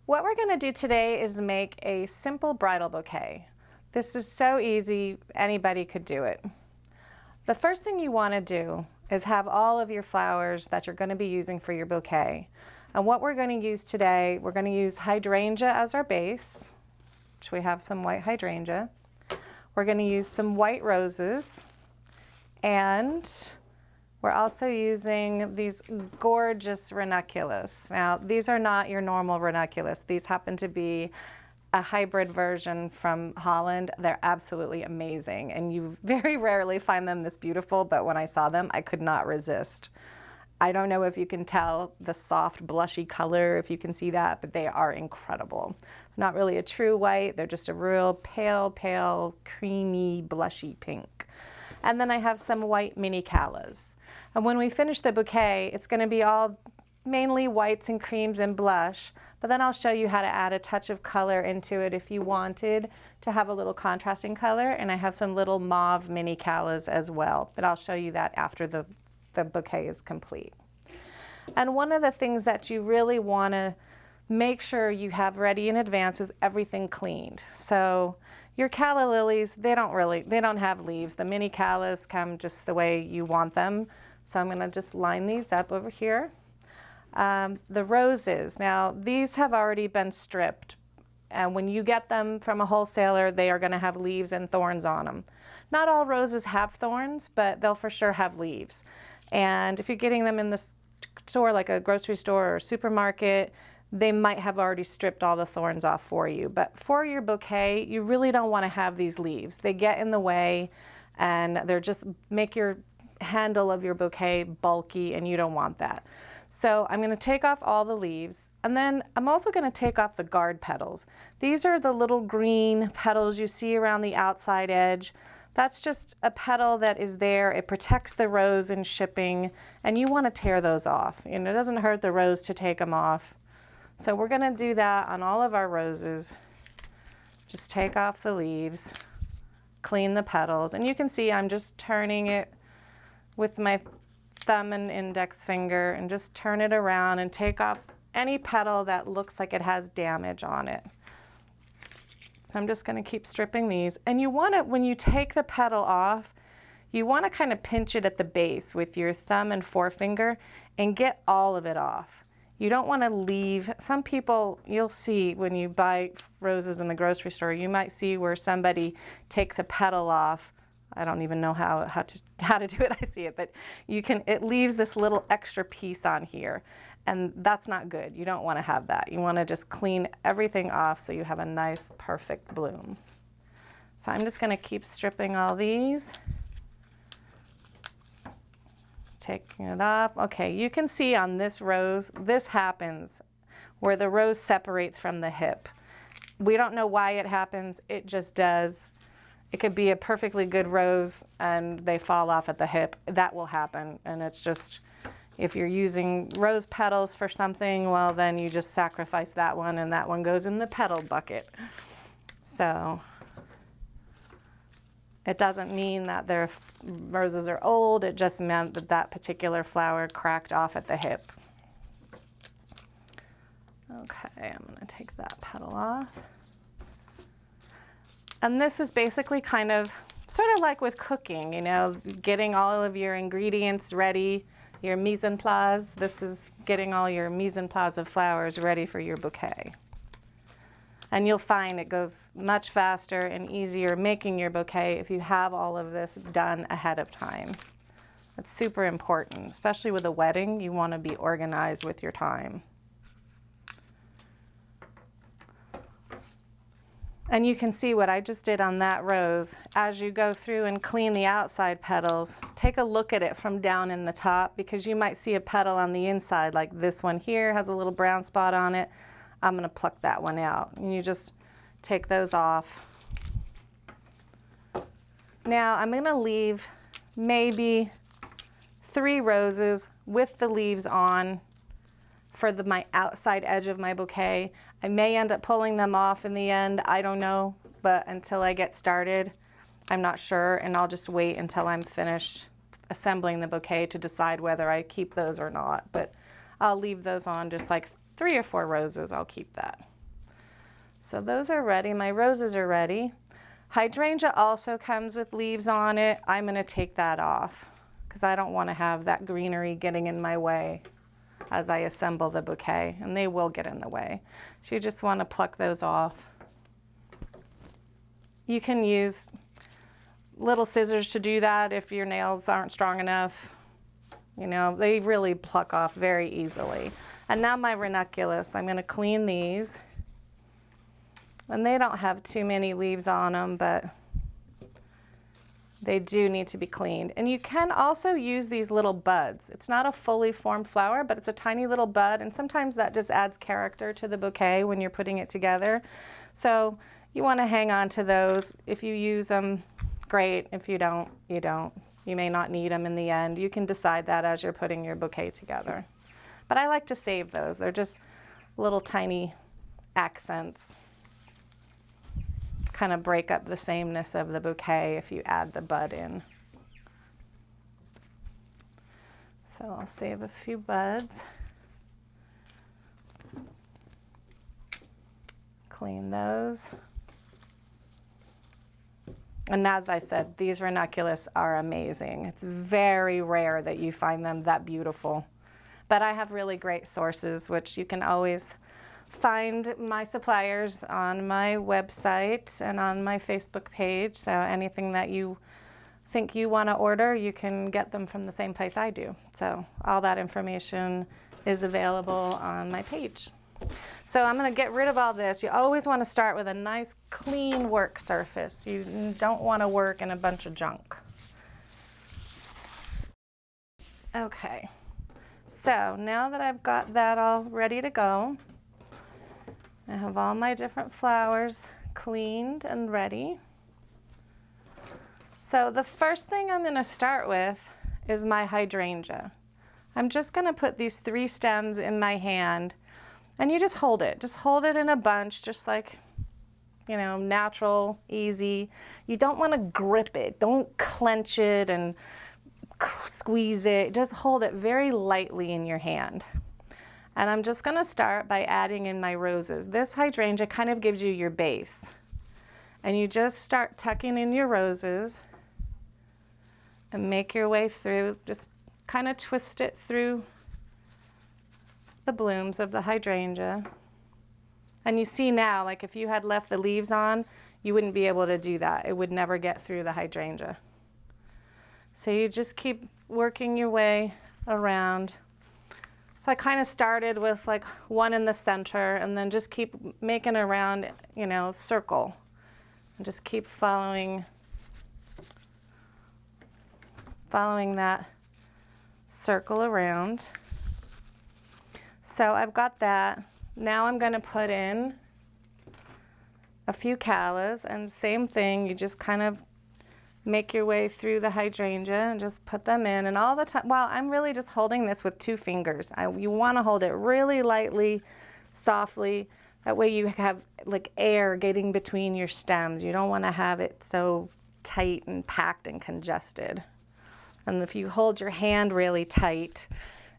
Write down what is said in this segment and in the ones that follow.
What we're going to do today is make a simple bridal bouquet. This is so easy, anybody could do it. The first thing you want to do is have all of your flowers that you're going to be using for your bouquet. And what we're going to use today, we're going to use hydrangea as our base, which we have some white hydrangea. We're going to use some white roses, and we're also using these gorgeous ranunculus. Now, these are not your normal ranunculus. These happen to be a hybrid version from Holland. They're absolutely amazing, and you very rarely find them this beautiful, but when I saw them, I could not resist. I don't know if you can tell the soft blushy color, if you can see that, but they are incredible. Not really a true white, they're just a real pale, creamy, blushy pink. And then I have some white mini callas. And when we finish the bouquet, it's going to be all mainly whites and creams and blush, but then I'll show you how to add a touch of color into it if you wanted to have a little contrasting color. And I have some little mauve mini callas as well, but I'll show you that after the bouquet is complete. And one of the things that you really want to make sure you have ready in advance is everything cleaned. So your calla lilies, they don't have leaves. The mini callas come just the way you want them. So I'm going to just line these up over here. The roses, now these have already been stripped, and when you get them from a wholesaler, they are going to have leaves and thorns on them. Not all roses have thorns, but they'll for sure have leaves. And if you're getting them in the store, like a grocery store or supermarket, they might have already stripped all the thorns off for you. But for your bouquet, you really don't want to have these leaves. They get in the way, and they're just make your handle of your bouquet bulky, and you don't want that. So I'm going to take off all the leaves, and then I'm also going to take off the guard petals. These are the little green petals you see around the outside edge. That's just a petal that is there. It protects the rose in shipping, and you want to tear those off. You know, it doesn't hurt the rose to take them off. So we're going to do that on all of our roses. Just take off the leaves, clean the petals, and you can see I'm just turning it with my thumb and index finger and just turn it around and take off any petal that looks like it has damage on it. So I'm just going to keep stripping these. And you want to, when you take the petal off, you want to kind of pinch it at the base with your thumb and forefinger and get all of it off. You don't want to leave, some people, you'll see when you buy roses in the grocery store, you might see where somebody takes a petal off. I don't even know how to do it, I see it, but it leaves this little extra piece on here, and that's not good. You don't want to have that. You want to just clean everything off so you have a nice, perfect bloom. So I'm just going to keep stripping all these. Taking it off. Okay, you can see on this rose, this happens where the rose separates from the hip. We don't know why it happens, it just does. It could be a perfectly good rose and they fall off at the hip. That will happen, and it's just, if you're using rose petals for something, well then you just sacrifice that one, and that one goes in the petal bucket. So it doesn't mean that their roses are old, it just meant that that particular flower cracked off at the hip. Okay, I'm going to take that petal off. And this is basically kind of sort of like with cooking, you know, getting all of your ingredients ready, your mise en place. This is getting all your mise en place of flowers ready for your bouquet. And you'll find it goes much faster and easier making your bouquet if you have all of this done ahead of time. It's super important, especially with a wedding. You want to be organized with your time. And you can see what I just did on that rose. As you go through and clean the outside petals, take a look at it from down in the top, because you might see a petal on the inside, like this one here has a little brown spot on it. I'm going to pluck that one out. And you just take those off. Now I'm going to leave maybe 3 roses with the leaves on for my outside edge of my bouquet. I may end up pulling them off in the end, I don't know, but until I get started, I'm not sure, and I'll just wait until I'm finished assembling the bouquet to decide whether I keep those or not. But I'll leave those on, just like 3 or 4 roses, I'll keep that. So those are ready. My roses are ready. Hydrangea also comes with leaves on it. I'm going to take that off because I don't want to have that greenery getting in my way as I assemble the bouquet, and they will get in the way. So you just want to pluck those off. You can use little scissors to do that if your nails aren't strong enough. You know, they really pluck off very easily. And now my ranunculus, I'm going to clean these. And they don't have too many leaves on them, but they do need to be cleaned. And you can also use these little buds. It's not a fully formed flower, but it's a tiny little bud, and sometimes that just adds character to the bouquet when you're putting it together. So you want to hang on to those. If you use them, great. If you don't, you don't. You may not need them in the end. You can decide that as you're putting your bouquet together. But I like to save those. They're just little tiny accents. Kind of break up the sameness of the bouquet if you add the bud in. So I'll save a few buds. Clean those. And as I said, these ranunculus are amazing. It's very rare that you find them that beautiful. But I have really great sources, which you can always find my suppliers on my website and on my Facebook page. So anything that you think you want to order, you can get them from the same place I do. So all that information is available on my page. So I'm going to get rid of all this. You always want to start with a nice clean work surface. You don't want to work in a bunch of junk. Okay, so now that I've got that all ready to go, I have all my different flowers cleaned and ready. So the first thing I'm going to start with is my hydrangea. I'm just going to put these 3 stems in my hand, and you just hold it. Just hold it in a bunch, just like, you know, natural, easy. You don't want to grip it. Don't clench it and squeeze it. Just hold it very lightly in your hand. And I'm just going to start by adding in my roses. This hydrangea kind of gives you your base. And you just start tucking in your roses and make your way through. Just kind of twist it through the blooms of the hydrangea. And you see now, like if you had left the leaves on, you wouldn't be able to do that. It would never get through the hydrangea. So you just keep working your way around. So I kind of started with like one in the center, and then just keep making around, you know, circle. And just keep following that circle around. So I've got that. Now I'm going to put in a few callas, and same thing, you just kind of make your way through the hydrangea and just put them in. And all the time, well, I'm really just holding this with 2 fingers. You want to hold it really lightly, softly. That way you have like air getting between your stems. You don't want to have it so tight and packed and congested. And if you hold your hand really tight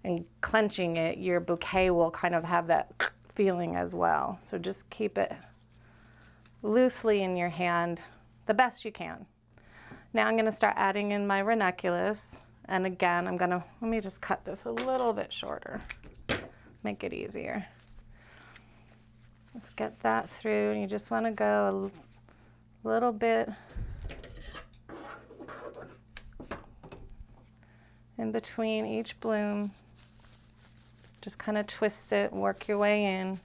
and clenching it, your bouquet will kind of have that feeling as well. So just keep it loosely in your hand the best you can. Now I'm going to start adding in my ranunculus, and again let me just cut this a little bit shorter, make it easier. Let's get that through, and you just want to go a little bit in between each bloom. Just kind of twist it, work your way in.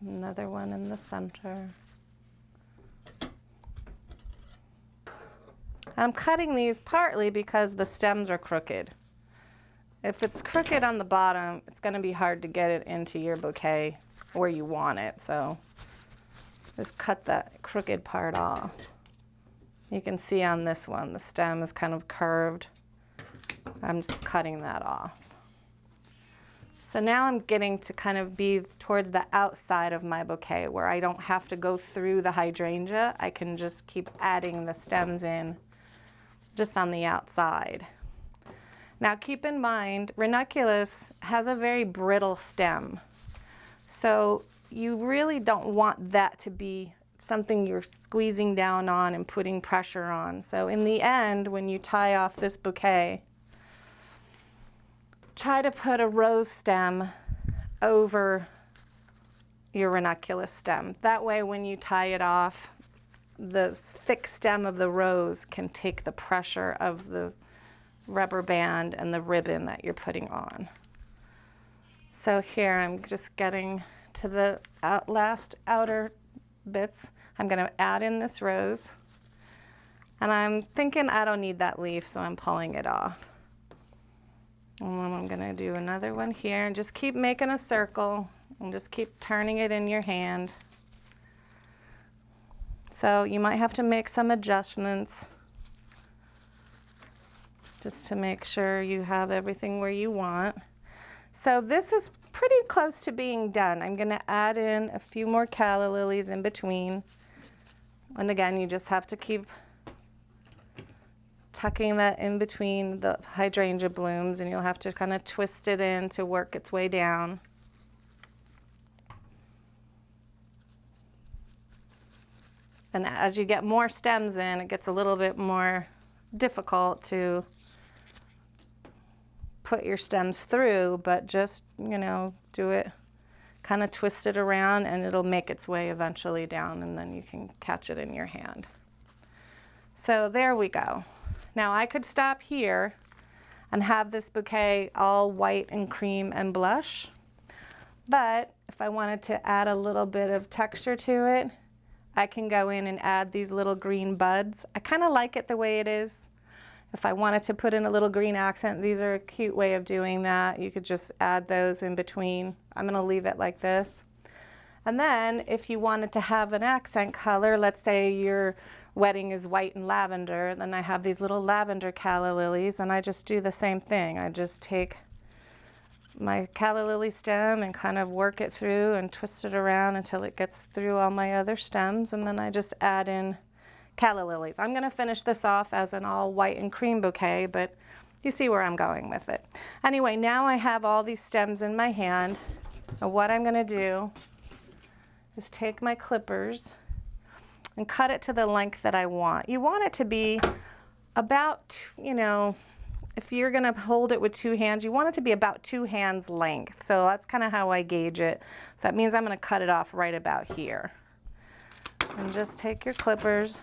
Another one in the center. I'm cutting these partly because the stems are crooked. If it's crooked on the bottom, it's going to be hard to get it into your bouquet where you want it. So just cut that crooked part off. You can see on this one, the stem is kind of curved. I'm just cutting that off. So now I'm getting to kind of be towards the outside of my bouquet where I don't have to go through the hydrangea. I can just keep adding the stems in just on the outside. Now keep in mind, ranunculus has a very brittle stem. So you really don't want that to be something you're squeezing down on and putting pressure on. So in the end, when you tie off this bouquet, try to put a rose stem over your ranunculus stem. That way when you tie it off, the thick stem of the rose can take the pressure of the rubber band and the ribbon that you're putting on. So here I'm just getting to the last outer bits. I'm going to add in this rose, and I'm thinking I don't need that leaf, so I'm pulling it off. And then I'm going to do another one here, and just keep making a circle and just keep turning it in your hand. So you might have to make some adjustments just to make sure you have everything where you want. So this is pretty close to being done. I'm going to add in a few more calla lilies in between. And again, you just have to keep tucking that in between the hydrangea blooms, and you'll have to kind of twist it in to work its way down. And as you get more stems in, it gets a little bit more difficult to put your stems through, but just, you know, do it, kind of twist it around, and it'll make its way eventually down, and then you can catch it in your hand. So there we go. Now I could stop here and have this bouquet all white and cream and blush, but if I wanted to add a little bit of texture to it, I can go in and add these little green buds. I kind of like it the way it is. If I wanted to put in a little green accent, these are a cute way of doing that. You could just add those in between. I'm going to leave it like this. And then if you wanted to have an accent color, let's say your wedding is white and lavender, then I have these little lavender calla lilies, and I just do the same thing. I just take my calla lily stem and kind of work it through and twist it around until it gets through all my other stems, and then I just add in calla lilies. I'm going to finish this off as an all white and cream bouquet, but you see where I'm going with it. Anyway, now I have all these stems in my hand, and what I'm going to do is take my clippers and cut it to the length that I want. You want it to be about, you know, if you're going to hold it with two hands, you want it to be about 2 hands length. So that's kind of how I gauge it. So that means I'm going to cut it off right about here. And just take your clippers,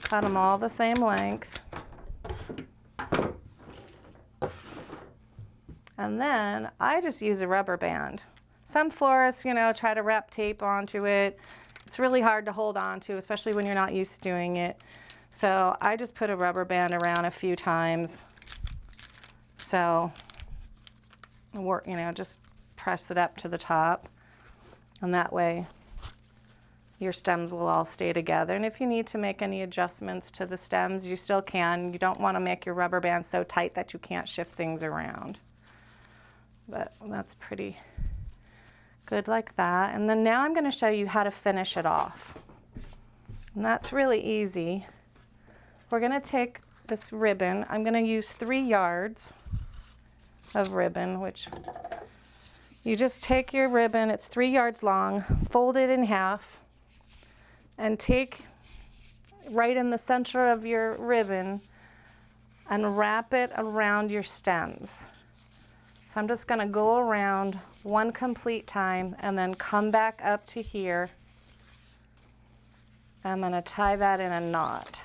cut them all the same length. And then I just use a rubber band. Some florists, you know, try to wrap tape onto it. It's really hard to hold on to, especially when you're not used to doing it. So I just put a rubber band around a few times. So, you know, just press it up to the top. And that way your stems will all stay together. And if you need to make any adjustments to the stems, you still can. You don't want to make your rubber band so tight that you can't shift things around. But that's pretty good like that. And then now I'm going to show you how to finish it off. And that's really easy. We're going to take this ribbon. I'm going to use 3 yards of ribbon, which you just take your ribbon, it's 3 yards long, fold it in half, and take right in the center of your ribbon and wrap it around your stems. So I'm just going to go around one complete time and then come back up to here. I'm going to tie that in a knot.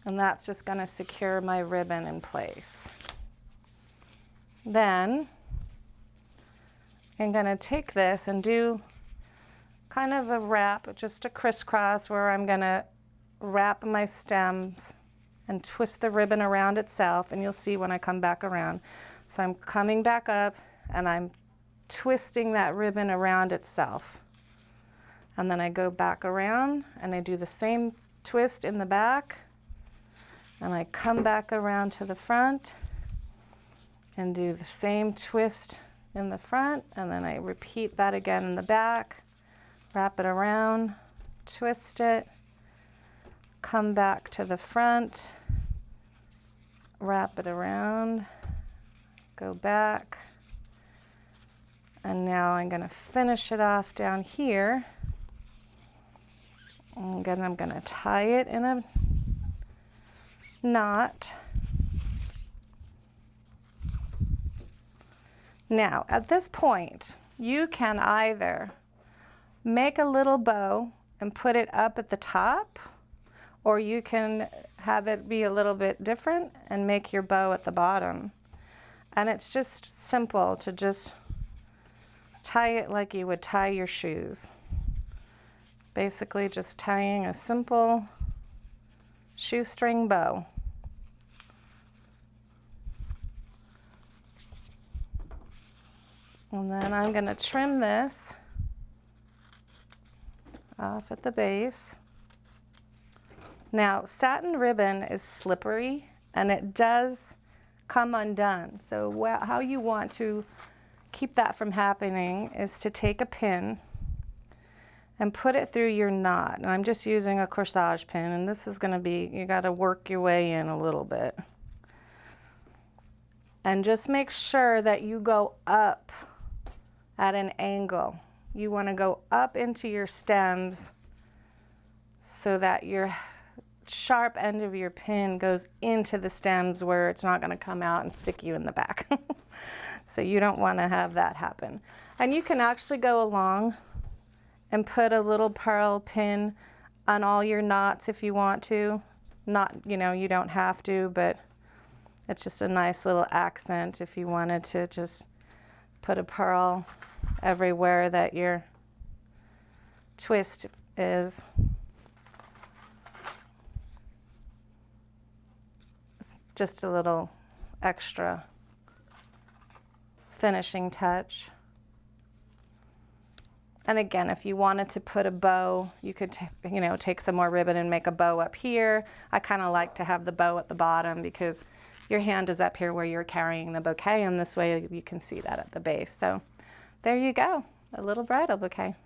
And that's just going to secure my ribbon in place. Then I'm going to take this and do kind of a wrap, just a crisscross, where I'm going to wrap my stems and twist the ribbon around itself, and you'll see when I come back around. So I'm coming back up and I'm twisting that ribbon around itself. And then I go back around and I do the same twist in the back, and I come back around to the front and do the same twist in the front, and then I repeat that again in the back, wrap it around, twist it, come back to the front, wrap it around, go back, and now I'm going to finish it off down here. And again, I'm going to tie it in a knot. Now, at this point, you can either make a little bow and put it up at the top, or you can have it be a little bit different and make your bow at the bottom. And it's just simple to just tie it like you would tie your shoes. Basically just tying a simple shoestring bow. And then I'm going to trim this off at the base. Now, satin ribbon is slippery and it does come undone. So how you want to keep that from happening is to take a pin and put it through your knot. And I'm just using a corsage pin, and this is going to be, you got to work your way in a little bit. And just make sure that you go up at an angle. You want to go up into your stems so that your sharp end of your pin goes into the stems where it's not going to come out and stick you in the back. So you don't want to have that happen. And you can actually go along and put a little pearl pin on all your knots if you want to. Not, you know, you don't have to, but it's just a nice little accent if you wanted to just put a pearl everywhere that your twist is. It's just a little extra finishing touch. And again, if you wanted to put a bow, you could, you know, take some more ribbon and make a bow up here. I kind of like to have the bow at the bottom because your hand is up here where you're carrying the bouquet, and this way you can see that at the base. So there you go, a little bridal bouquet.